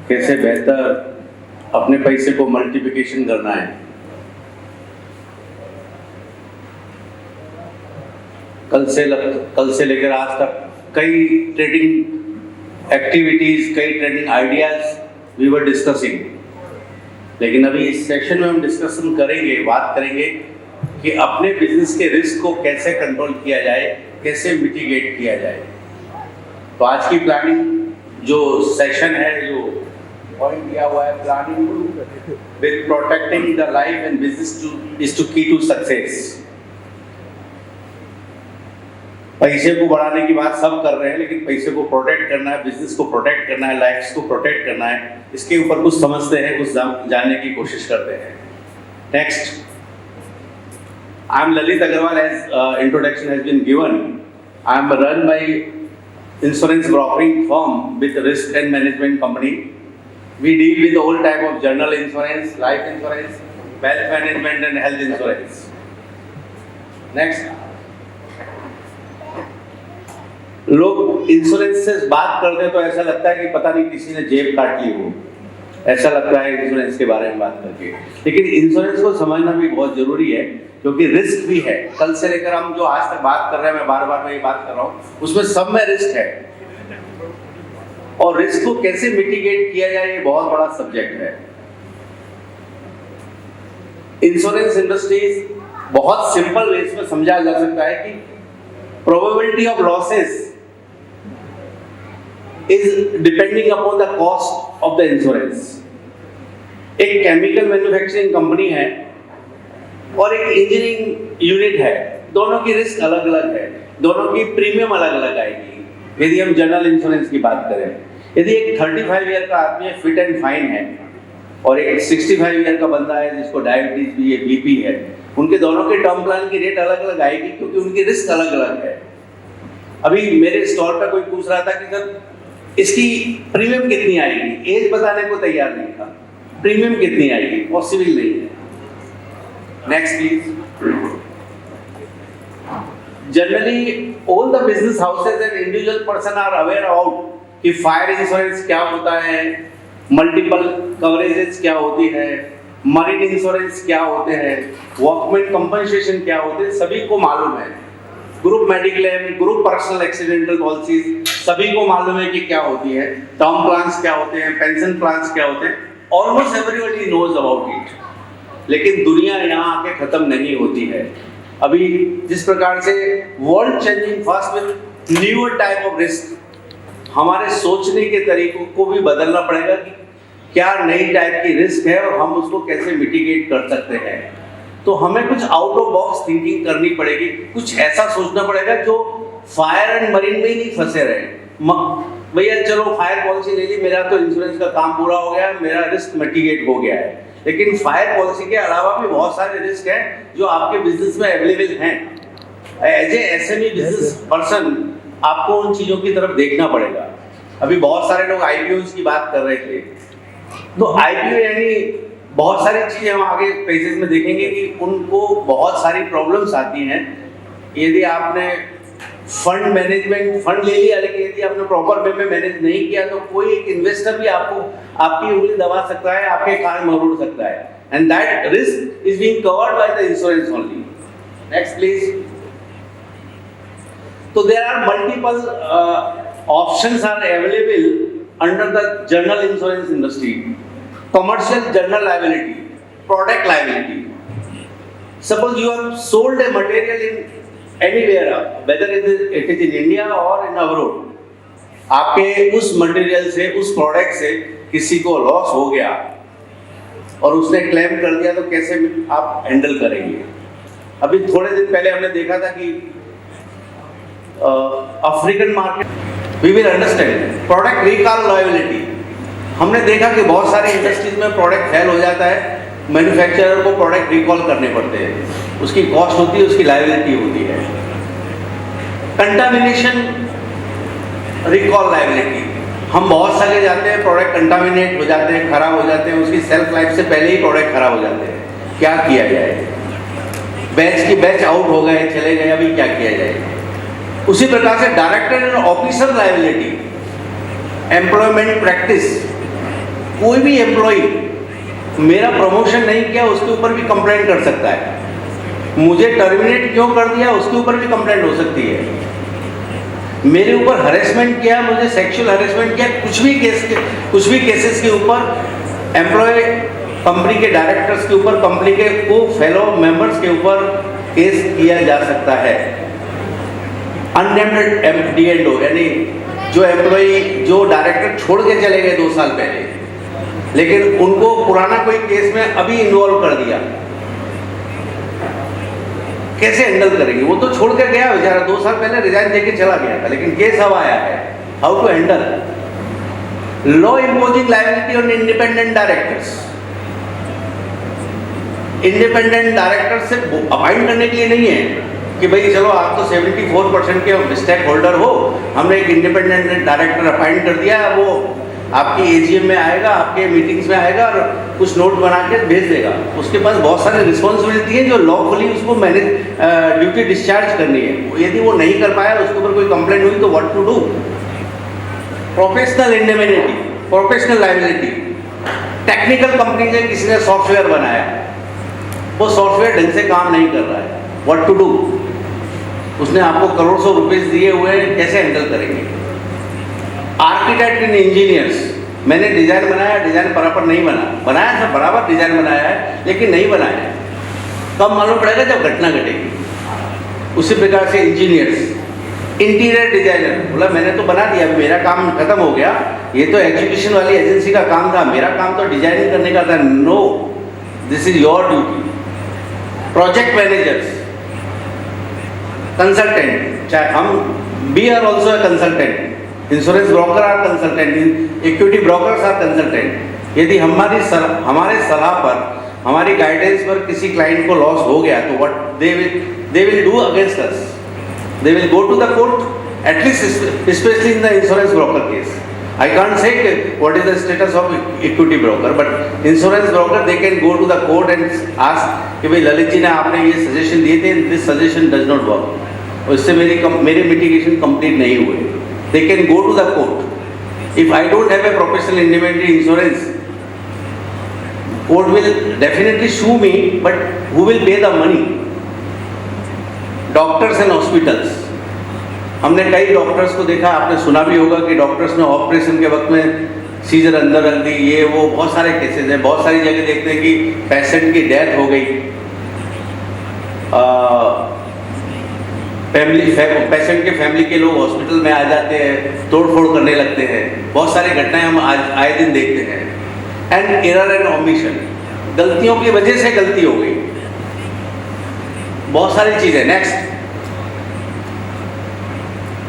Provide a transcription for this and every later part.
कैसे बेहतर अपने पैसे को मल्टीप्लिकेशन करना है। कल से लेकर आज तक कई ट्रेडिंग एक्टिविटीज, कई trading ideas we were discussing, लेकिन अभी इस सेशन में हम डिस्कशन करेंगे, बात करेंगे कि अपने बिजनेस के रिस्क को कैसे कंट्रोल किया जाए, कैसे मिटिगेट किया जाए। तो आज की प्लानिंग जो सेशन है, जो पॉइंट दिया हुआ है, planning with protecting the life and business is to key to success. पैसे को बढ़ाने की बात सब कर रहे हैं, लेकिन पैसे को प्रोटेक्ट करना है, बिजनेस को प्रोटेक्ट करना है, लाइफ को प्रोटेक्ट करना है, इसके ऊपर कुछ समझते हैं, कुछ जानने की कोशिश करते हैं। Next, I am Lalit Agarwal, as introduction has been given. I am run by insurance brokering firm with risk and management company. We deal with all type of general insurance, life insurance, wealth management and health insurance. Next, लोग insurance से बात करते तो ऐसा लगता है कि पता नहीं किसी ने जेब काट ली हो, ऐसा लगता है इंश्योरेंस के बारे में बात करके। लेकिन इंश्योरेंस को समझना भी बहुत जरूरी है, क्योंकि रिस्क भी है। कल से लेकर हम जो आज तक बात कर रहे हैं, मैं बार बार मैं ये बात कर रहा हूँ, उसमें सब में रिस्क है, और रिस्क को कैसे मिटिगेट किया जाए, ये बहुत बड़ा सब्जेक्ट है। इंश्योरेंस इंडस्ट्रीज बहुत सिंपल वे में समझा जा सकता है कि probability of losses is depending upon the cost of the insurance. एक केमिकल मैन्युफैक्चरिंग कंपनी है और एक इंजीनियरिंग यूनिट है, दोनों की रिस्क अलग अलग है, दोनों की प्रीमियम अलग अलग आएगी। यदि हम जनरल इंश्योरेंस की बात करें, यदि एक 35 ईयर का आदमी है, फिट एंड फाइन है, और एक 65 ईयर का बंदा है जिसको डायबिटीज भी है, बीपी है, उनके दोनों के टर्म प्लान की रेट अलग अलग आएगी, क्योंकि उनकी रिस्क अलग अलग है। अभी मेरे स्टॉल पर कोई पूछ रहा था कि सर इसकी प्रीमियम कितनी आएगी, एज बताने को तैयार नहीं था, प्रीमियम कितनी आएगी, पॉसिबल नहीं है। Next please. Generally all the business houses and individual person are aware about कि फायर इंश्योरेंस क्या होता है, मल्टीपल कवरेजेस क्या होती है, मरीन इंश्योरेंस क्या होते हैं, वर्कमैन कंपनसेशन क्या होते हैं, सभी को मालूम है। Group mediclaim, group personal accidental policies, सभी को मालूम है कि क्या होती है, टर्म प्लान्स क्या होते हैं, पेंशन प्लान्स क्या होते हैं, almost everybody knows about it. लेकिन दुनिया यहाँ आके खत्म नहीं होती है। अभी जिस प्रकार से world changing fast with newer type of risk, हमारे सोचने के तरीकों को भी बदलना पड़ेगा कि क्या नई टाइप की रिस्क है और हम उसको कैसे मिटिगेट कर सकते हैं। तो हमें कुछ आउट ऑफ बॉक्स थिंकिंग करनी पड़ेगी, कुछ ऐसा सोचना पड़ेगा जो फायर एंड मरीन में ही नहीं फंसे रहे। भैया चलो फायर पॉलिसी ले ली, मेरा तो इंश्योरेंस का काम पूरा हो गया, मेरा रिस्क मिटिगेट हो गया है, लेकिन फायर पॉलिसी के अलावा भी बहुत सारे रिस्क हैं जो आपके बिजनेस में अवेलेबल हैं। As a SME business person आपको उन चीज़ों की तरफ देखना पड़ेगा। अभी बहुत सारे लोग आईपीओ की बात कर रहे थे, तो आईपीओ यानी बहुत सारी चीज़ें हम आगे पेजेस में देखेंगे कि उनको बहुत सारी प्रॉब्लम्स आती हैं। यदि आपने फंड मैनेजमेंट फंड ले लिया, लेकिन यदि आपने प्रॉपर वे में मैनेज नहीं किया, तो कोई एक इन्वेस्टर भी आपको आपकी उंगली दबा सकता है, आपके कान मरोड़ सकता है, and that risk is being covered by the insurance only. Next please. तो there are multiple options are available under the general insurance industry. Commercial general liability, product liability. Suppose you have sold a material in anywhere, whether it is in India or in abroad. आपके उस material से, उस product से किसी को loss हो गया और उसने क्लेम कर दिया, तो कैसे आप हैंडल करेंगे। अभी थोड़े दिन पहले हमने देखा था कि African market, we will understand product recall liability. हमने देखा कि बहुत सारी इंडस्ट्रीज में प्रोडक्ट फेल हो जाता है, मैन्युफैक्चरर को प्रोडक्ट रिकॉल करने पड़ते हैं, उसकी कॉस्ट होती है, उसकी लायबिलिटी होती है। कंटामिनेशन रिकॉल लायबिलिटी, हम बहुत सारे जाते हैं, प्रोडक्ट कंटामिनेट हो जाते हैं, खराब हो जाते हैं, उसकी सेल्फ लाइफ से पहले ही प्रोडक्ट खराब हो जाते हैं, क्या किया जाए। बैच की बैच आउट हो गए, चले गए, अभी क्या किया जाए। उसी प्रकार से director and officer liability, employment practice, कोई भी एम्प्लॉई मेरा प्रमोशन नहीं किया उसके ऊपर भी कंप्लेंट कर सकता है, मुझे टर्मिनेट क्यों कर दिया उसके ऊपर भी कंप्लेंट हो सकती है, मेरे ऊपर हरेसमेंट किया, मुझे सेक्सुअल हरेसमेंट किया, कुछ भी केसेस के ऊपर एम्प्लॉय कंपनी के डायरेक्टर्स के ऊपर, कंपनी के को फेलो मेंबर्स के ऊपर केस किया जा सकता है। अननेम्ड D&O यानी जो एम्प्लॉय जो डायरेक्टर छोड़ के चले गए 2 साल पहले, लेकिन उनको पुराना कोई केस में अभी इन्वॉल्व कर दिया, कैसे हैंडल करेंगे? वो तो छोड़ के गया बेचारा, 2 साल पहले रिजाइन देके चला गया था, लेकिन केस अब आया है, how to handle? Law imposing liability on independent directors. Independent director से अपॉइंट करने के लिए नहीं है कि भाई चलो आप तो 74% के स्टेक होल्डर हो, हमने एक इंडिपेंडेंट डायरेक्टर अपॉइंट कर दिया, वो आपकी AGM में आएगा, आपके मीटिंग्स में आएगा और कुछ नोट बना के भेज देगा। उसके पास बहुत सारी रिस्पॉन्सिबिलिटी है जो लॉफुली उसको मैनेज ड्यूटी डिस्चार्ज करनी है। यदि वो नहीं कर पाया, उसके ऊपर कोई कंप्लेंट हुई तो what to do? Professional indemnity, professional liability. Technical company ने किसी ने सॉफ्टवेयर बनाया, वो सॉफ्टवेयर ढंग से काम नहीं कर रहा है, व्हाट टू डू? उसने आपको करोड़ों रुपए दिए हुए हैं, कैसे हैंडल करेंगे? आर्किटेक्ट एंड इंजीनियर्स, मैंने डिजाइन बनाया, डिजाइन बराबर नहीं बनाया था, बराबर डिजाइन बनाया है लेकिन नहीं बनाया, कब मालूम पड़ेगा? जब घटना घटेगी। उसी प्रकार से इंजीनियर्स, इंटीरियर डिजाइनर, बोला मैंने तो बना दिया, मेरा काम खत्म हो गया, ये तो एजुकेशन वाली एजेंसी का काम था, मेरा काम तो डिजाइनिंग करने का था। No, this is your duty. Project managers, consultant, चाहे हम we are also a consultant, insurance broker are consultant, equity brokers are consultant. यदि हमारे सलाह पर, हमारी गाइडेंस पर किसी क्लाइंट को लॉस हो गया तो what they will do against us? They will go to the court, at least specially in the insurance broker case. I can't say what is the status of equity broker, but insurance broker they can go to the court and ask कि भाई ललित जी ने आपने ये suggestion दिए थे, this suggestion does not work, और इससे मेरे मिटिगेशन कंप्लीट नहीं हुए। They can go to the court. If I don't have a professional indemnity insurance, court will definitely sue me, but who will pay the money? Doctors and hospitals. हमने कई doctors को देखा, आपने सुना भी होगा कि डॉक्टर्स ने ऑपरेशन के वक्त में सीजर अंदर रख दी, ये वो बहुत सारे केसेस हैं। बहुत सारी जगह देखते हैं कि पेशेंट की डेथ हो गई, पेशेंट के फैमिली के लोग हॉस्पिटल में आ जाते हैं, तोड़फोड़ करने लगते हैं। बहुत सारी घटनाएं हम आए दिन देखते हैं। एंड एरर एंड ओमिशन, गलतियों की वजह से गलती हो गई, बहुत सारी चीजें। Next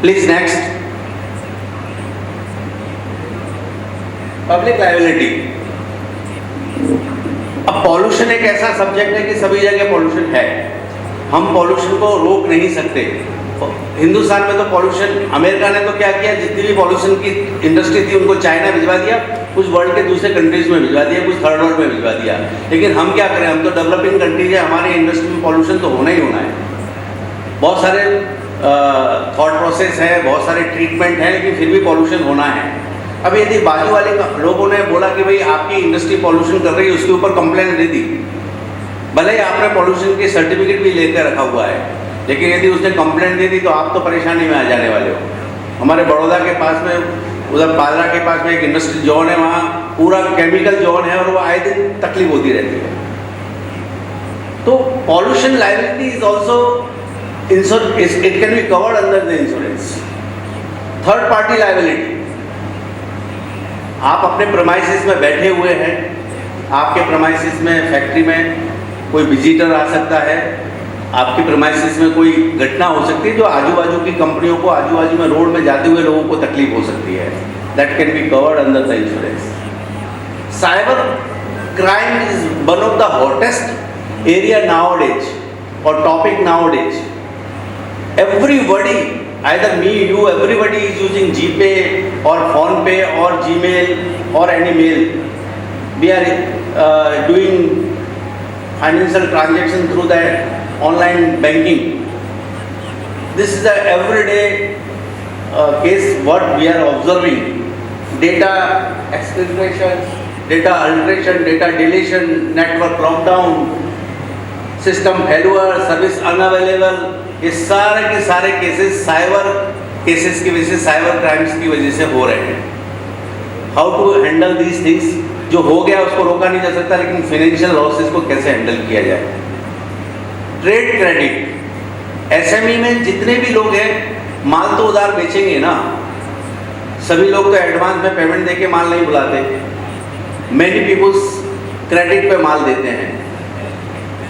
please, next. Public liability. अब पॉल्यूशन एक ऐसा सब्जेक्ट है कि सभी जगह पॉल्यूशन है, हम पॉल्यूशन को रोक नहीं सकते। हिंदुस्तान में तो पॉल्यूशन, अमेरिका ने तो क्या किया, जितनी भी पॉल्यूशन की इंडस्ट्री थी उनको चाइना भिजवा दिया, कुछ वर्ल्ड के दूसरे कंट्रीज में भिजवा दिया, कुछ थर्ड वर्ल्ड में भिजवा दिया। लेकिन हम क्या करें, हम तो डेवलपिंग कंट्रीज है, हमारी इंडस्ट्री में पॉल्यूशन तो होना ही होना है। बहुत सारे थॉट प्रोसेस है, बहुत सारे ट्रीटमेंट है, लेकिन फिर भी पॉल्यूशन होना है। अब यदि बाजू वाले लोगों ने बोला कि भाई आपकी इंडस्ट्री पॉल्यूशन कर रही है, उसके ऊपर कंप्लेंट दे दी, भले ही आपने पॉल्यूशन की सर्टिफिकेट भी लेकर रखा हुआ है, लेकिन यदि उसने कंप्लेंट दे दी तो आप तो परेशानी में आ जाने वाले हो। हमारे बड़ौदा के पास में, उधर पादरा के पास में एक इंडस्ट्रियल जोन है, वहाँ पूरा केमिकल जोन है और वो आए दिन तकलीफ होती रहती है। तो pollution liability is also it can be covered under the insurance. Third party liability, आप अपने प्रेमाइसिस में बैठे हुए हैं, आपके प्रेमाइसिस में फैक्ट्री में कोई विजिटर आ सकता है, आपके प्रेमाइसिस में कोई घटना हो सकती है जो आजू बाजू की कंपनियों को, आजू बाजू में रोड में जाते हुए लोगों को तकलीफ हो सकती है। That can be covered under the insurance. Cyber crime is one of the hottest area nowadays or topic nowadays. Everybody, either me, you, everybody is using GPay or PhonePe or Gmail or any mail. We are doing financial transaction through the online banking. This is the everyday case what we are observing. Data exfiltration, data alteration, data deletion, network lockdown, system failure, service unavailable, ये सारे के सारे cases cyber cases की वजह से, cyber crimes की वजह से हो रहे हैं। How to handle these things, जो हो गया उसको रोका नहीं जा सकता, लेकिन फाइनेंशियल लॉसेस को कैसे हैंडल किया जाए। ट्रेड क्रेडिट, एसएमई में जितने भी लोग हैं माल तो उधार बेचेंगे ना, सभी लोग तो एडवांस में पेमेंट देके माल नहीं बुलाते। मैनी पीपल्स क्रेडिट पे माल देते हैं,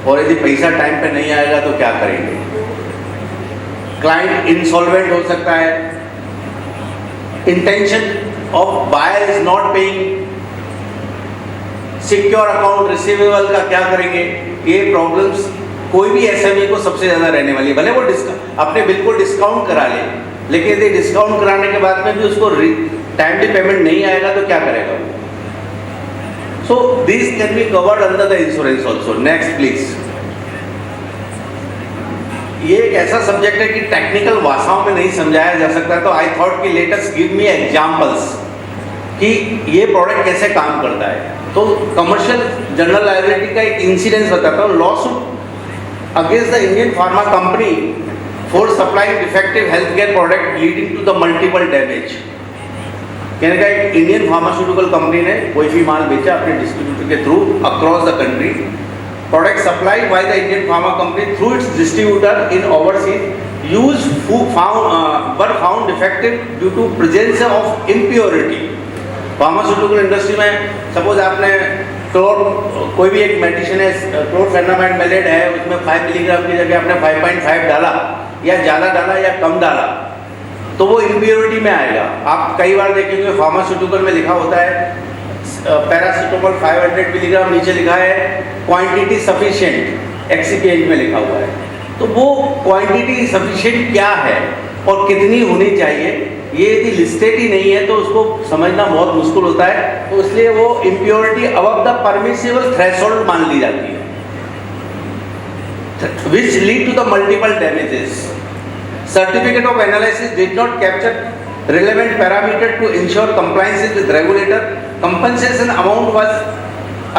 और यदि पैसा टाइम पे नहीं आएगा तो क्या करेंगे। क्लाइंट इंसॉल्वेंट हो सकता है, intention of buyer is not paying, secure account receivable का क्या करेंगे। ये प्रॉब्लम्स कोई भी एसएमई को सबसे ज़्यादा रहने वाली है। भले वो अपने बिल्कुल डिस्काउंट करा ले, लेकिन यदि डिस्काउंट कराने के बाद में भी उसको टाइमली पेमेंट नहीं आएगा तो क्या करेगा। So this can be covered under the insurance also. Next please. ये एक ऐसा सब्जेक्ट है कि टेक्निकल भाषाओं में नहीं समझाया जा सकता, तो आई थॉट कि let us give me examples कि ये प्रोडक्ट कैसे काम करता है। तो कमर्शियल जनरल लायबिलिटी का एक इंसिडेंस बताता हूँ। Lawsuit against the Indian pharma company for supplying defective health care product leading to the multiple damage. कहने का एक इंडियन फार्मास्यूटिकल कंपनी ने कोई भी माल बेचा अपने डिस्ट्रीब्यूटर के through across the country, product supplied by the Indian pharma company through its distributor in overseas use were found defective due to presence of impurity. Pharmaceutical industry में suppose आपने कोई भी एक मेडिसिन है, क्लोरफेनामाइड मेलेट है, उसमें 5 milligram की जगह आपने 5.5 डाला या ज़्यादा डाला या कम डाला तो वो इम्प्योरिटी में आएगा। आप कई बार देखेंगे फार्मास्यूटिकल में लिखा होता है पैरासीटामोल 500 मिलीग्राम, नीचे लिखा है क्वांटिटी सफिशिएंट, एक्सिपिएंट में लिखा हुआ है। तो वो क्वांटिटी सफिशिएंट क्या है और कितनी होनी चाहिए, ये यदि लिस्टेड ही नहीं है तो उसको समझना बहुत मुश्किल होता है। तो इसलिए वो impurity above the permissible threshold मान ली जाती है, which lead to the multiple damages. Certificate of analysis did not capture relevant parameter to ensure compliance with regulator. Compensation amount was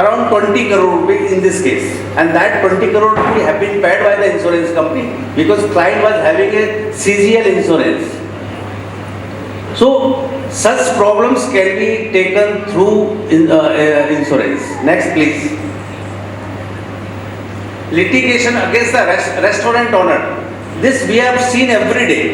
around 20 crore rupees in this case, and that 20 crore rupees have been paid by the insurance company because client was having a CGL insurance. So such problems can be taken through insurance. Next please. Litigation against the restaurant owner. This we have seen every day.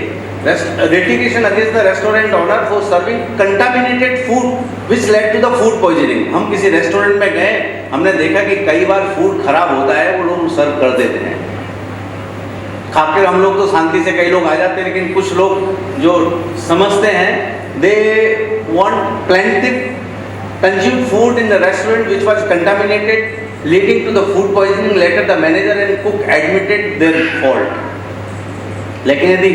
Litigation against the restaurant owner for serving contaminated food which led to the food poisoning. हम किसी restaurant में गए, हमने देखा कि कई बार food खराब होता है, वो लोग सर्व कर देते हैं। खाकर हम लोग तो शांति से कई लोग आ जाते हैं, लेकिन कुछ लोग जो समझते हैं, they want plenty consumed food in the restaurant which was contaminated, leading to the food poisoning. Later the manager and cook admitted their fault. लेकिन यदि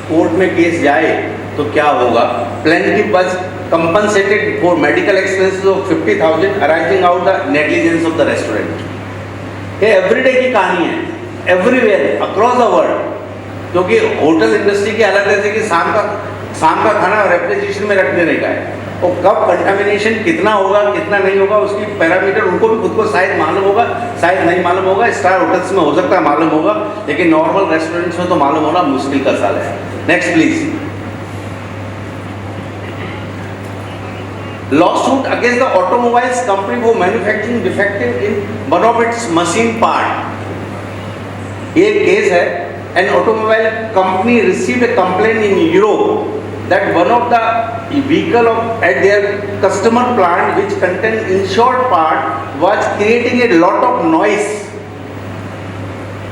कोर्ट में केस जाए तो क्या होगा। Plaintiff was compensated for medical expenses of 50,000 arising out the negligence of the restaurant. ये everyday की कहानी है, एवरीवेयर अक्रॉस द वर्ल्ड। क्योंकि होटल इंडस्ट्री की हालत ऐसी कि शाम का खाना रेफ्रिजरेशन में रख देने का है, और कब कंटामिनेशन कितना होगा कितना नहीं होगा उसकी पैरामीटर उनको भी खुद को शायद मालूम होगा, शायद नहीं मालूम होगा। स्टार होटल्स में हो सकता है मालूम होगा, लेकिन नॉर्मल रेस्टोरेंट्स में तो मालूम होना मुश्किल का साल है। Next please. Lawsuit against the automobiles company for manufacturing defective in one of its machine part. ये केस है, an automobile company received A complaint in Europe that one of the vehicle at their customer plant which contained insured part was creating a lot of noise.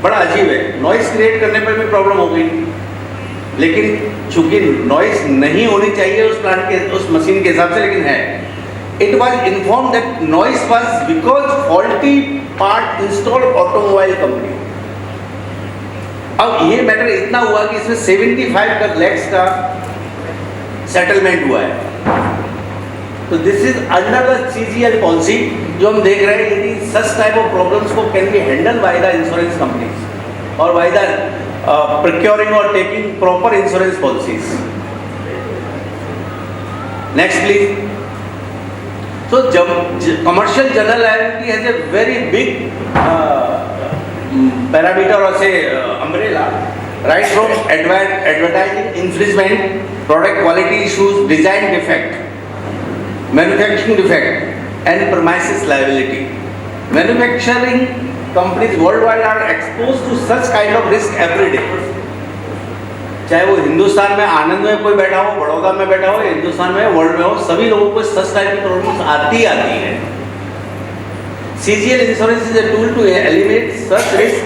बड़ा अजीब है, noise create करने पर भी problem हो गई, लेकिन चूंकि नॉइस नहीं होनी चाहिए उस प्लांट के उस मशीन के हिसाब से, लेकिन है। It was informed that noise was because faulty part installed automobile company. अब ये मैटर इतना हुआ कि इसमें 75 lakhs का सेटलमेंट हुआ है। तो this is under the CGL policy जो हम देख रहे हैं। यदि सच टाइप ऑफ प्रॉब्लम्स को can be handle bye the insurance companies और बाय द प्रोक्योरिंग और taking proper insurance policies. Next please. So commercial general liability has a very big parameter or say umbrella, right from advertising infringement, product quality issues, design defect, manufacturing defect, and premises liability. Manufacturing companies worldwide are exposed to such kind of risk every day. चाहे वो हिंदुस्तान में आनंद में कोई बैठा हो, बड़ौदा में बैठा हो, हिंदुस्तान में वर्ल्ड में हो, सभी लोगों को सच टाइप की प्रॉब्लम्स आती है. CGL insurance is a tool to eliminate such risk,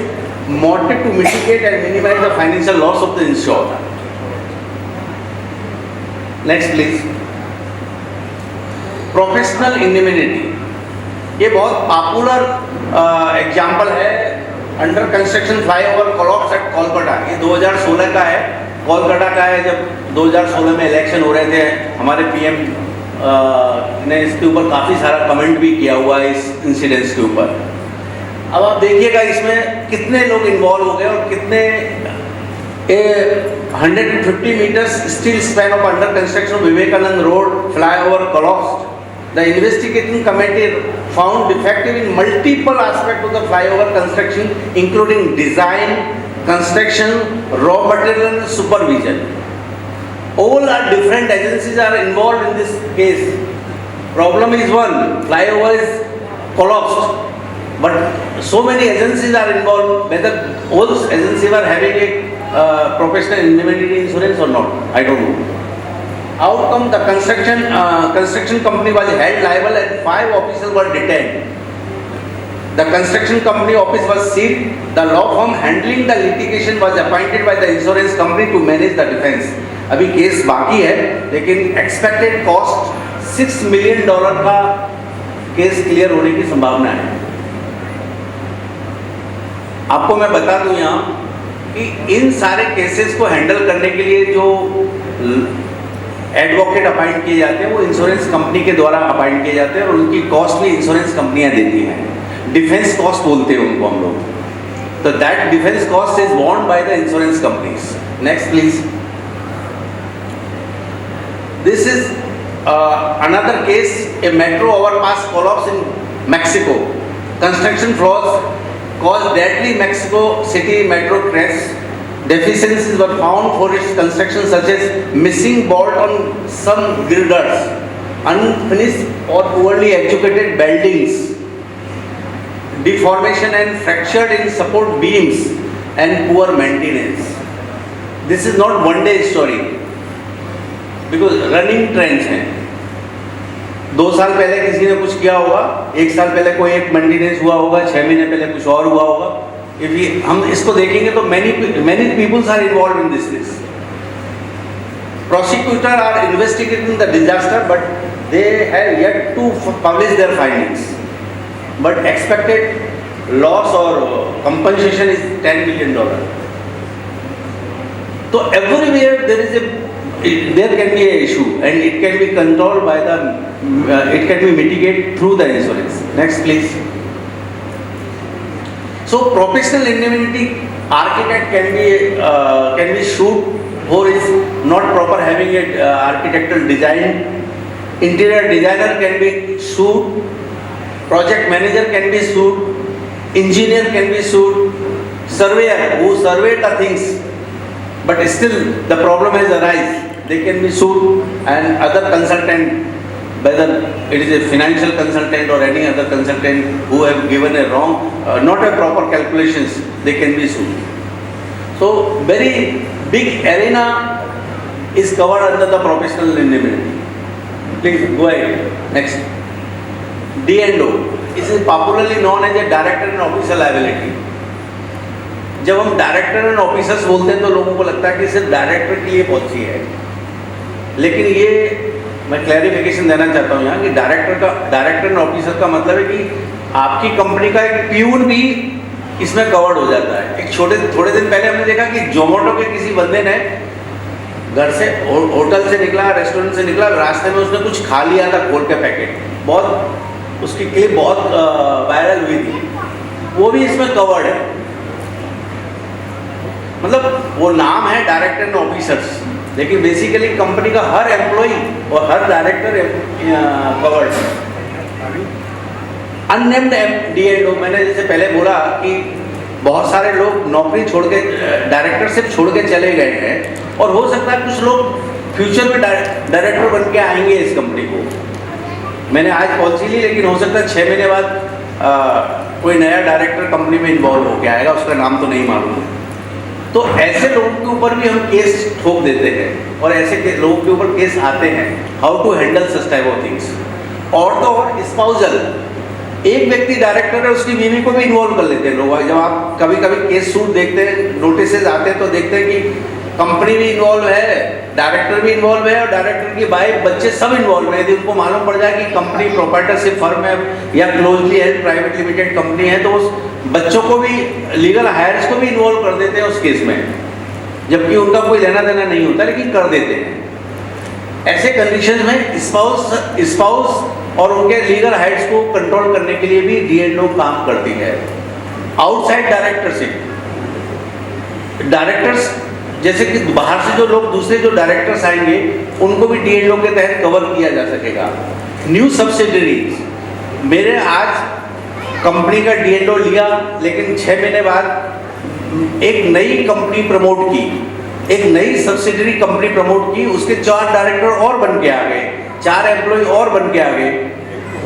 motive to mitigate and minimize the financial loss of the insured. Next please. Professional indemnity. ये बहुत पॉपुलर एग्जाम्पल है. Under construction flyover collapse at Kolkata, ये 2016 का है, कोलकाता का है. जब 2016 में इलेक्शन हो रहे थे, हमारे PM ने इसके ऊपर काफ़ी सारा कमेंट भी किया हुआ है इस इंसिडेंट्स के ऊपर. अब आप देखिएगा इसमें कितने लोग इन्वॉल्व हो गए और कितने 150 metres steel span of under construction Vivekananda road flyover collapsed. The investigating committee found defective in multiple aspects of the flyover construction, including design, construction, raw material, and supervision. All are different agencies are involved in this case. Problem is one, flyover is collapsed, but so many agencies are involved. Whether all those agencies are having a professional indemnity insurance or not, I don't know. Outcome: the construction company was held liable and 5 officers were detained. The construction company office was seized. The law firm handling the litigation was appointed by the insurance company to manage the defense. अभी case बाकी है, लेकिन expected cost $6 million का case clear होने की संभावना है. आपको मैं बता दूं यहाँ कि इन सारे केसेस को हैंडल करने के लिए जो एडवोकेट अपॉइंट किए जाते हैं वो इंश्योरेंस कंपनी के द्वारा अपॉइंट किए जाते हैं और उनकी कॉस्ट भी इंश्योरेंस कंपनियां देती हैं. डिफेंस कॉस्ट बोलते हैं उनको हम लोग. तो that defence cost is borne by the insurance companies. Next please. This is another case, a metro overpass collapse in Mexico. Construction flaws cause deadly Mexico city metro crash. Deficiencies were found for its construction, such as missing bolt on some girders, unfinished or poorly executed buildings, deformation and fractured in support beams, and poor maintenance. This is not one day story, because running trends हैं. 2 साल पहले किसी ने कुछ किया होगा, 1 साल पहले कोई एक मेंटेनेंस हुआ होगा, 6 महीने पहले कुछ और हुआ होगा. हम इसको देखेंगे तो many peoples are involved in this case. Prosecutors are investigating the disaster, but they have yet to publish their findings. But expected loss or compensation is $10 million. So everywhere there can be an issue, and it can be controlled by it can be mitigated through the insurance. Next, please. So professional indemnity, architect can be sued for is not proper having a architectural design. Interior designer can be sued. Project manager can be sued. Engineer can be sued. Surveyor who surveyed the things, but still the problem has arisen, they can be sued. And other consultant, whether it is a financial consultant or any other consultant who have given a wrong, not a proper calculations, they can be sued. So very big arena is covered under the professional indemnity. Please go ahead. Next. D&O. This is popularly known as a director and officer liability. जब हम director and officers बोलते हैं तो लोगों को लगता है कि सिर्फ डायरेक्टर की ये पॉलिसी है, लेकिन ये मैं क्लैरिफिकेशन देना चाहता हूँ यहाँ कि डायरेक्टर एंड ऑफिसर का मतलब है कि आपकी कंपनी का एक प्यून भी इसमें कवर्ड हो जाता है. एक थोड़े दिन पहले हमने देखा कि जोमेटो के किसी बंदे ने घर से होटल से निकला, रेस्टोरेंट से निकला, रास्ते में उसने कुछ खा लिया था खोल के पैकेट. बहुत उसकी क्लिप बहुत वायरल हुई थी. वो भी इसमें कवर्ड है. मतलब वो नाम है डायरेक्टर एंड ऑफिसर्स, लेकिन बेसिकली कंपनी का हर एम्प्लॉई और हर डायरेक्टर कवर्ड है. अननेम्ड D&O, मैंने जैसे पहले बोला कि बहुत सारे लोग नौकरी छोड़ के, डायरेक्टरशिप छोड़ के चले गए हैं, और हो सकता है कुछ लोग फ्यूचर में डायरेक्टर बन के आएंगे इस कंपनी को। मैंने आज पॉलिसी ली, लेकिन हो सकता है 6 महीने बाद कोई नया डायरेक्टर कंपनी में इन्वॉल्व होकर आएगा, उसका नाम तो नहीं मालूम। तो ऐसे लोगों के ऊपर भी हम केस ठोक देते हैं, और ऐसे लोगों के ऊपर केस आते हैं, how to handle such type of things. और तो और स्पाउजल, एक व्यक्ति डायरेक्टर है, उसकी बीवी को भी इन्वॉल्व कर लेते हैं लोग। जब आप कभी कभी केस सूट देखते हैं, नोटिसेज आते हैं, तो देखते हैं कि कंपनी भी इन्वॉल्व है, डायरेक्टर भी इन्वॉल्व है, और डायरेक्टर की वाइफ, बच्चे सब इन्वॉल्व है। यदि उनको मालूम पड़ जाए कि कंपनी प्रोप्राइटरशिप फर्म है या closely held private limited company है, तो उस बच्चों को भी, लीगल हायर्स को भी इन्वॉल्व कर देते हैं उस केस में, जबकि उनका कोई लेना देना नहीं होता, लेकिन कर देते हैं। ऐसे कंडीशन में स्पाउस और उनके लीगल हाइट्स को कंट्रोल करने के लिए भी D&O काम करती है। आउटसाइड डायरेक्टरशिप, डायरेक्टर्स जैसे कि बाहर से जो लोग, दूसरे जो डायरेक्टर्स आएंगे, उनको भी D&O के तहत कवर किया जा सकेगा। न्यू सब्सिडरीज, मेरे आज कंपनी का D&O लिया, लेकिन 6 महीने बाद एक नई कंपनी प्रमोट की, एक नई सब्सिडरी कंपनी प्रमोट की, उसके 4 डायरेक्टर और बन के आ गए, 4 एम्प्लॉय और बन के आ गए।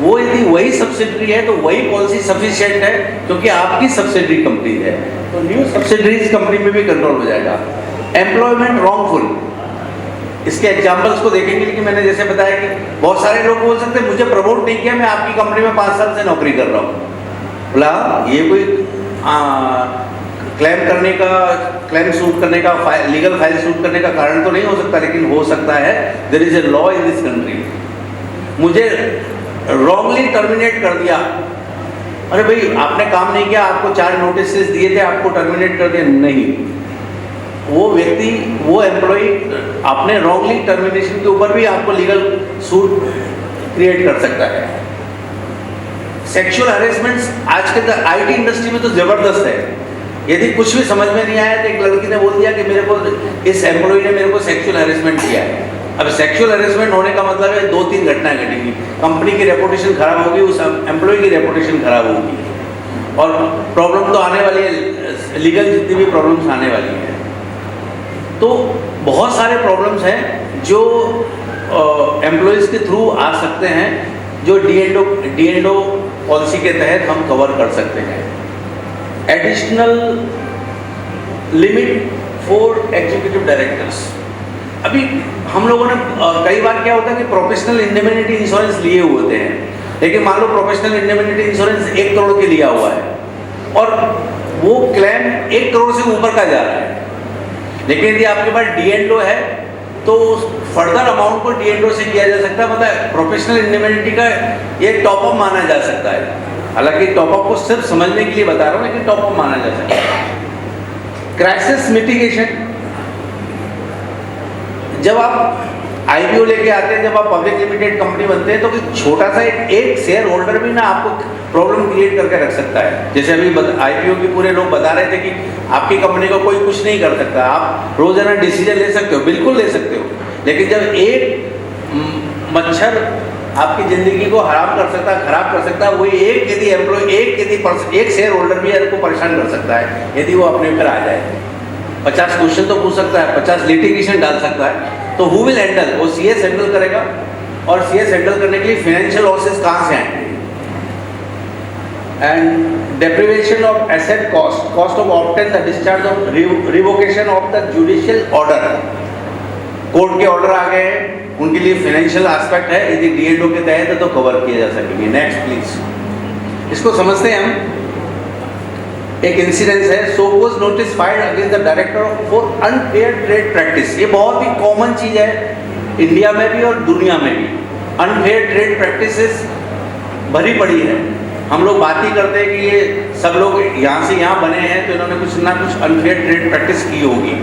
वो यदि वही सब्सिडरी है तो वही पॉलिसी सफिशिएंट है, क्योंकि आपकी सब्सिडरी कंपनी है, तो न्यू सब्सिडरीज कंपनी में भी कंट्रोल हो जाएगा। एम्प्लॉयमेंट रॉन्गफुल, इसके एग्जांपल्स को देखेंगे, लेकिन मैंने जैसे बताया कि बहुत सारे लोग बोल सकते हैं मुझे प्रमोट नहीं किया, मैं आपकी कंपनी में 5 साल से नौकरी कर रहा हूँ। बोला ये कोई क्लेम सूट करने का, लीगल फाइल सूट करने का कारण तो नहीं हो सकता, लेकिन हो सकता है, there is a law in this country. मुझे रॉन्गली टर्मिनेट कर दिया, अरे भाई आपने काम नहीं किया, आपको 4 नोटिस दिए थे, आपको टर्मिनेट कर दिया, नहीं। वो व्यक्ति, वो एम्प्लॉय अपने रॉन्गली टर्मिनेशन के ऊपर भी आपको लीगल सूट क्रिएट कर सकता है। सेक्सुअल हैरेसमेंट्स आज के IT इंडस्ट्री में तो जबरदस्त है। यदि कुछ भी समझ में नहीं आया तो एक लड़की ने बोल दिया कि मेरे को इस एम्प्लॉय ने मेरे को सेक्सुअल हैरेसमेंट किया है। अब सेक्सुअल हैरेसमेंट होने का मतलब है 2-3 घटनाएं घटेंगी, कंपनी की रेपुटेशन खराब होगी, उस एम्प्लॉय की रेपुटेशन खराब होगी, और प्रॉब्लम तो आने वाली है, लीगल जितनी भी प्रॉब्लम्स आने वाली है। तो बहुत सारे प्रॉब्लम्स हैं जो एम्प्लॉयज़ के थ्रू आ सकते हैं, जो D&O पॉलिसी के तहत हम कवर कर सकते हैं। Additional limit for executive directors, अभी हम लोगों ने कई बार क्या होता है कि प्रोफेशनल इंडेमनिटी इंश्योरेंस लिए हुए होते हैं, लेकिन मान लो प्रोफेशनल इंडेमनिटी इंश्योरेंस 1 करोड़ के लिया हुआ है, और वो क्लेम 1 करोड़ से ऊपर का जा रहा है, लेकिन यदि आपके पास D&O है तो फर्दर अमाउंट को D&O से किया जा सकता है। मतलब प्रोफेशनल इंडेमनिटी का ये टॉपअप माना जा सकता है, हालांकि टॉपअप को सिर्फ समझने के लिए बता रहा हूँ, लेकिन टॉपअप माना जा सकता है। क्राइसिस मिटिगेशन, जब आप IPO लेके आते हैं, जब आप पब्लिक लिमिटेड कंपनी बनते हैं, तो छोटा सा एक शेयर होल्डर भी ना आपको प्रॉब्लम क्रिएट करके रख सकता है। जैसे अभी IPO के पूरे लोग बता रहे थे कि आपकी कंपनी को कोई कुछ नहीं कर सकता, आप रोजाना डिसीजन ले सकते हो, बिल्कुल ले सकते हो, लेकिन जब एक मच्छर आपकी जिंदगी को खराब कर सकता है, वही एक शेयर होल्डर भी आपको परेशान कर सकता है यदि वो अपने ऊपर आ जाए। 50 क्वेश्चन तो पूछ सकता है, 50 लिटिगेशन डाल सकता है, तो हु विल हैंडल? वो CS हैंडल करेगा, और CS हैंडल करने के लिए फाइनेंशियल लॉसेस कहाँ से आएंगे? And deprivation of asset cost of obtain the discharge of revocation of the judicial order, court के ऑर्डर आ गए हैं, उनके लिए फाइनेंशियल एस्पेक्ट है, यदि D&O के तहत है तो कवर किए जा सकेंगे। नेक्स्ट प्लीज, इसको समझते हैं हम। एक इंसिडेंस है, so was notice filed against the director for unfair trade practice. ये बहुत ही कॉमन चीज है इंडिया में भी और दुनिया में भी। अनफेयर ट्रेड प्रैक्टिसेस भरी पड़ी है, हम लोग बात ही करते हैं कि ये सब लोग यहाँ से यहाँ बने हैं तो इन्होंने कुछ ना कुछ अनफेयर ट्रेड प्रैक्टिस की होगी,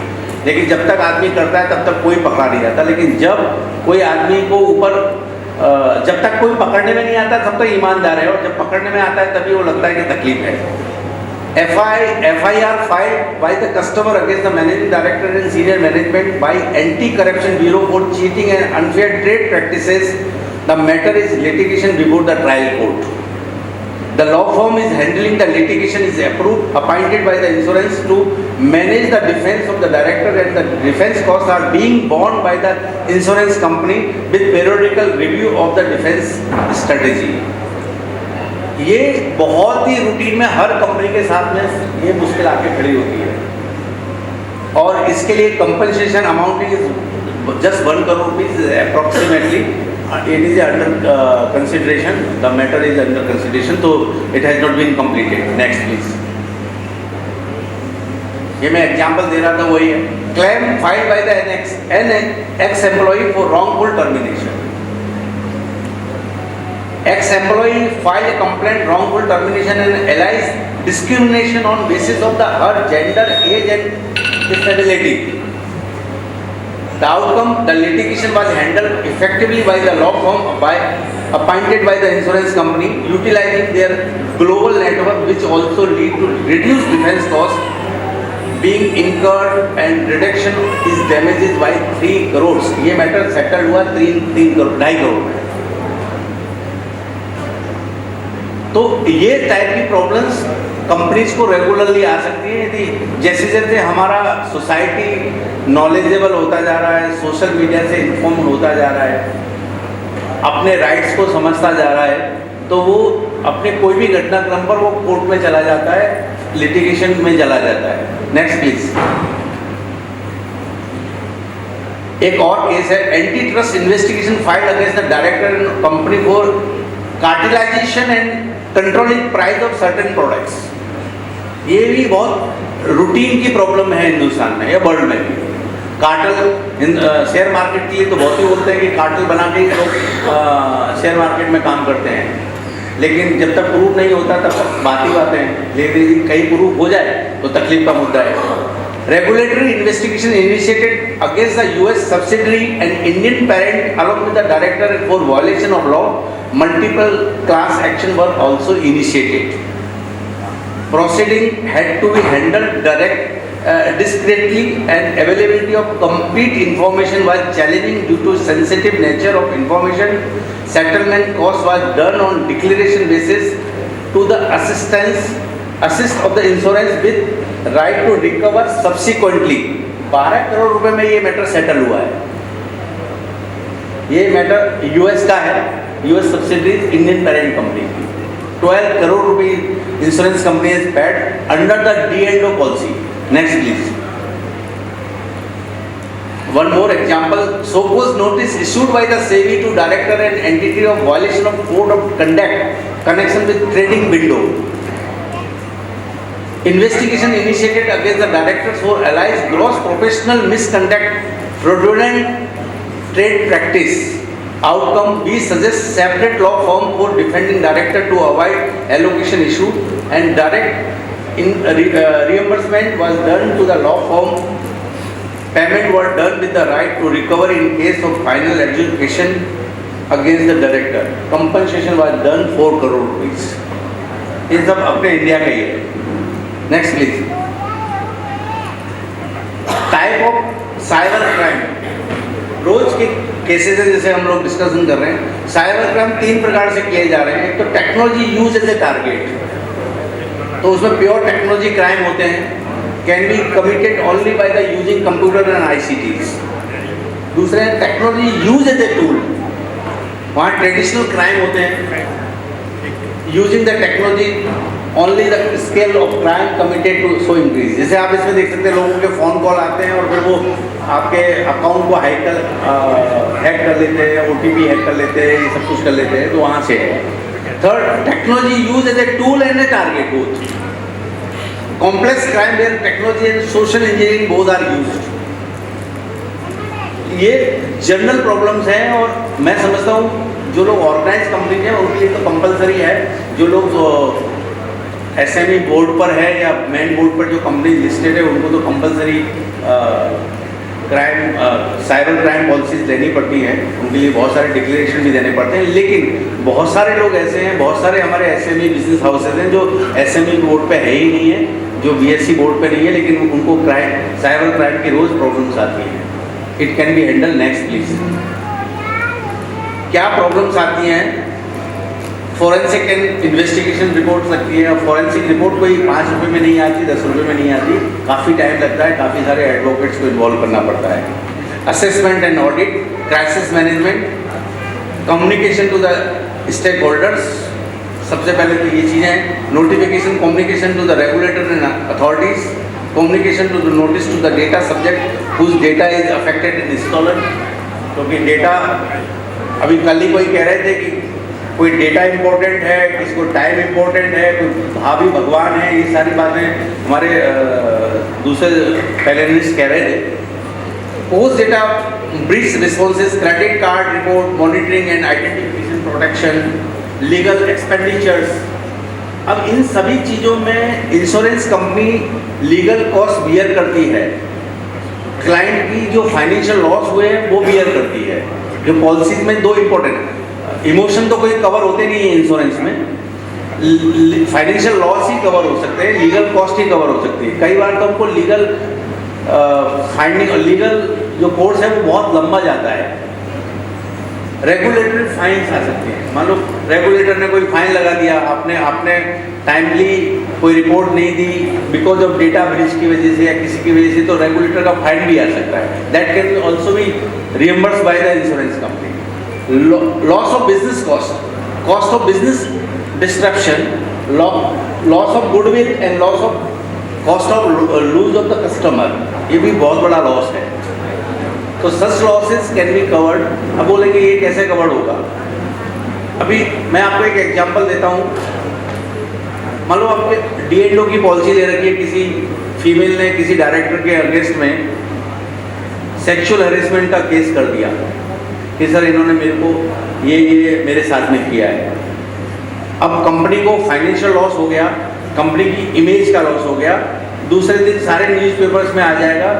लेकिन जब तक आदमी करता है तब तक कोई पकड़ा नहीं जाता। लेकिन जब कोई आदमी को ऊपर जब तक कोई पकड़ने में नहीं आता तब तक ईमानदार है, और जब पकड़ने में आता है तभी वो लगता है कि तकलीफ है। FIR filed by the customer against the managing director and senior management by Anti-Corruption Bureau for cheating and unfair trade practices The matter is litigation before the trial court. The law firm is handling the litigation is approved, appointed by the insurance to manage the defense of the director, and the defense costs are being borne by the insurance company with periodical review of the defense strategy. ये बहुत ही routine में हर company के साथ में ये मुश्किल आके खड़ी होती है, और इसके लिए compensation amount is just 1 crore rupees approximately. It is under consideration. The matter is under consideration, so it has not been completed. Next, please. ये मैं एग्जाम्पल दे रहा था, वही है. Claim filed by the ex-employee for wrongful termination. Ex-employee filed a complaint wrongful termination and alleged discrimination on basis of her gender, age, and disability. The outcome, the litigation was handled effectively by the law firm appointed by the insurance company, utilizing their global network, which also lead to reduced defense costs being incurred and reduction is damages by 3 crores. ये matter settle हुआ 2.5 करोड़ में. तो ये type की problems companies को regularly आ सकती है. यदि जैसे जैसे हमारा सोसाइटी नॉलेजेबल होता जा रहा है, सोशल मीडिया से इन्फॉर्म होता जा रहा है, अपने राइट्स को समझता जा रहा है, तो वो अपने कोई भी घटनाक्रम पर वो कोर्ट में चला जाता है, लिटिगेशन में चला जाता है. Next please. एक और केस है, anti trust investigation filed against the director and company for cartelisation and controlling price of certain products. ये भी बहुत रूटीन की प्रॉब्लम है हिंदुस्तान में या वर्ल्ड में भी. कार्टल शेयर मार्केट के लिए तो बहुत ही बोलते हैं कि कार्टल बना के लोग शेयर मार्केट में काम करते हैं, लेकिन जब तक प्रूव नहीं होता तब तक बात ही बातें हैं. लेकिन कहीं प्रूव हो जाए तो तकलीफ का मुद्दा है. Regulatory investigation initiated against the US subsidiary and Indian parent along with the director for violation of law. Multiple class action were also initiated. Proceeding had to be handled discreetly, and availability of complete information was challenging due to sensitive nature of information. Settlement cost was done on declaration basis to the assist of the insurance with right to recover subsequently. 12 crore रुपए में ये matter settle हुआ है. ये matter US का है, US subsidiaries Indian parent company. 12 crore rupees insurance company has paid under the D&O policy. Next please. One more example, suppose notice issued by the SEBI to director and entity of violation of code of conduct connection with trading window. Investigation initiated against the directors for alleged gross professional misconduct, fraudulent trade practice. Outcome, we suggest separate law firm for defending director to avoid allocation issue, and direct reimbursement was done to the law firm. Payment was done with the right to recover in case of final adjudication against the director. Compensation was done 4 crore rupees. ये सब अपने India का ही है. Next please. Type of cyber crime. रोज के cases है जैसे हम लोग डिस्कशन कर रहे हैं. साइबर क्राइम 3 प्रकार से किए जा रहे हैं. एक तो technology use as a target, तो उसमें प्योर टेक्नोलॉजी क्राइम होते हैं, can be committed only by the using computer and ICTs. दूसरे हैं technology use as a tool, वहाँ ट्रेडिशनल क्राइम होते हैं. Using the technology only the scale of crime committed to so increase. जैसे आप इसमें देख सकते हैं, लोगों के फ़ोन कॉल आते हैं और फिर वो आपके अकाउंट को हैक कर लेते हैं, OTP हैक कर लेते हैं, ये सब कुछ कर लेते हैं, तो वहाँ से है. Third, technology use as a tool and a target both. Complex crime where technology and social engineering both are used. ये जनरल प्रॉब्लम्स हैं, और मैं समझता हूँ जो लोग ऑर्गेनाइज कंपनी हैं उनके लिए तो कंपलसरी है. जो लोग SME बोर्ड पर है या मेन बोर्ड पर जो कंपनी लिस्टेड है, उनको तो compulsory crime cyber crime policies लेनी पड़ती हैं. उनके लिए बहुत सारे डिक्लेरेशन भी देने पड़ते हैं. लेकिन बहुत सारे लोग ऐसे हैं, बहुत सारे हमारे SME बिजनेस हाउसेज हैं जो SME बोर्ड पे है ही नहीं है, जो BSc बोर्ड पे नहीं है, लेकिन उनको क्राइम साइबर क्राइम की रोज़ प्रॉब्लम्स आती हैं. It can be handle. Next please. क्या प्रॉब्लम्स आती हैं, फॉरेंसिक एंड इन्वेस्टिगेशन रिपोर्ट लगती है। फॉरेंसिक रिपोर्ट कोई 5 रुपये में नहीं आती, 10 रुपये में नहीं आती, काफ़ी टाइम लगता है, काफ़ी सारे एडवोकेट्स को इन्वॉल्व करना पड़ता है। Assessment and audit, crisis management, communication to the stakeholders, सबसे पहले तो ये चीज़ें हैं। Notification, communication to the regulator and authorities, communication to the notice to the data subject whose data is affected in installer. क्योंकि data, अभी कल ही कोई कह रहे थे कि कोई डेटा इम्पोर्टेंट है, किसी को टाइम इम्पोर्टेंट है, कोई भाभी भगवान है, ये सारी बातें हमारे दूसरे पैनलिस्ट कह रहे थे। Post data breach responses, credit card report, monitoring and identification protection, legal expenditures. अब इन सभी चीज़ों में insurance company legal cost bear करती है। क्लाइंट की जो फाइनेंशियल लॉस हुए हैं वो बियर करती है। जो पॉलिसीज में दो इम्पोर्टेंट, इमोशन तो कोई कवर होते नहीं है इंश्योरेंस में, फाइनेंशियल लॉस ही कवर हो सकते हैं, लीगल कॉस्ट ही कवर हो सकती है। कई बार तो हमको लीगल फाइंडिंग, लीगल जो कोर्स है वो बहुत लंबा जाता है। रेगुलेटरी फाइन्स आ सकते हैं। मान लो रेगुलेटर ने कोई फाइन लगा दिया, आपने टाइमली कोई रिपोर्ट नहीं दी बिकॉज ऑफ डेटा ब्रीच की वजह से या किसी की वजह से, तो रेगुलेटर का फाइन भी आ सकता है। That can also be reimburse by the insurance company. Loss of business cost, cost of business disruption, loss of goodwill and loss of cost of lose of the customer, ये भी बहुत बड़ा loss है। तो such losses can be covered. अब बोलेंगे ये कैसे कवर्ड होगा? अभी मैं आपको एक एग्जांपल देता हूँ। मान लो आपके D&O की पॉलिसी ले रखी है, किसी फीमेल ने किसी डायरेक्टर के अगेंस्ट में सेक्सुअल हैरेसमेंट का केस कर दिया कि सर इन्होंने मेरे को ये मेरे साथ में किया है। अब कंपनी को फाइनेंशियल लॉस हो गया, कंपनी की इमेज का लॉस हो गया। दूसरे दिन सारे न्यूज़पेपर्स में आ जाएगा,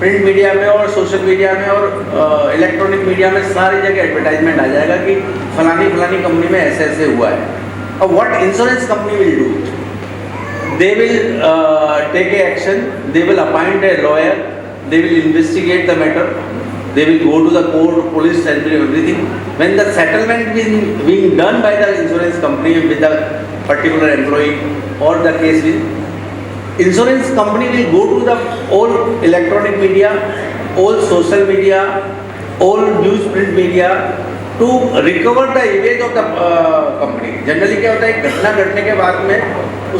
प्रिंट मीडिया में और सोशल मीडिया में और इलेक्ट्रॉनिक मीडिया में सारी जगह एडवर्टाइजमेंट आ जाएगा कि फलानी कंपनी में ऐसे ऐसे हुआ है। अब what insurance company will do? They will take a action, they will appoint a lawyer, they will investigate the matter, they will go to the court, police and everything. When the settlement is being done by the insurance company with the particular employee or the case with, insurance company will go to the all electronic media, all social media, all newsprint media to recover the image of the company. Generally क्या होता है, घटना घटने के बाद में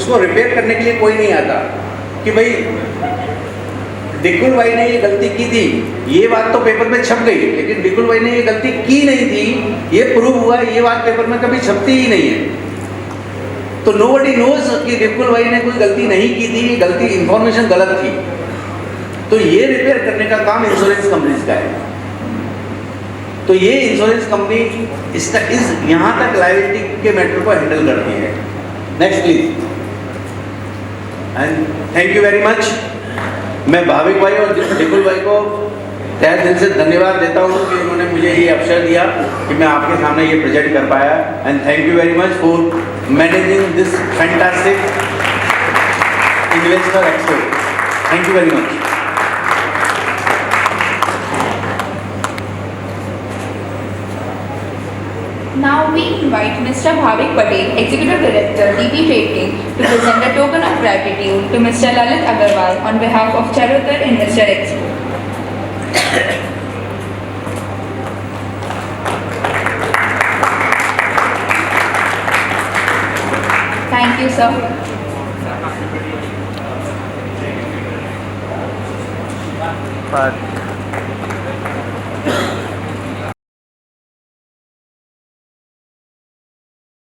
उसको repair करने के लिए कोई नहीं आता कि भाई डिकुल भाई ने ये गलती की थी, ये बात तो पेपर में छप गई, लेकिन डिकुल भाई ने ये गलती की नहीं थी, ये प्रूव हुआ, ये बात पेपर में कभी छपती ही नहीं है। तो नोबडी नोज कि डिकुल भाई ने कोई गलती नहीं की थी, ये गलती इंफॉर्मेशन गलत थी। तो ये रिपेयर करने का काम इंश्योरेंस कंपनीज का है। तो ये इंश्योरेंस कंपनी इस यहाँ तक लायबिलिटी के मैटर को हैंडल करती है। Next please. And thank you very much. मैं भाविक भाई और डिकुल भाई को तहे दिल से धन्यवाद देता हूँ कि उन्होंने मुझे ये अवसर दिया कि मैं आपके सामने ये प्रेजेंट कर पाया। And thank you very much for managing this fantastic investor expo. Thank you very much. Now we invite Mr. Bhavik Patel, Executive Director, DP Trading, to present a token of gratitude to Mr. Lalit Agarwal on behalf of Charotar Investor Expo. Thank you, sir. But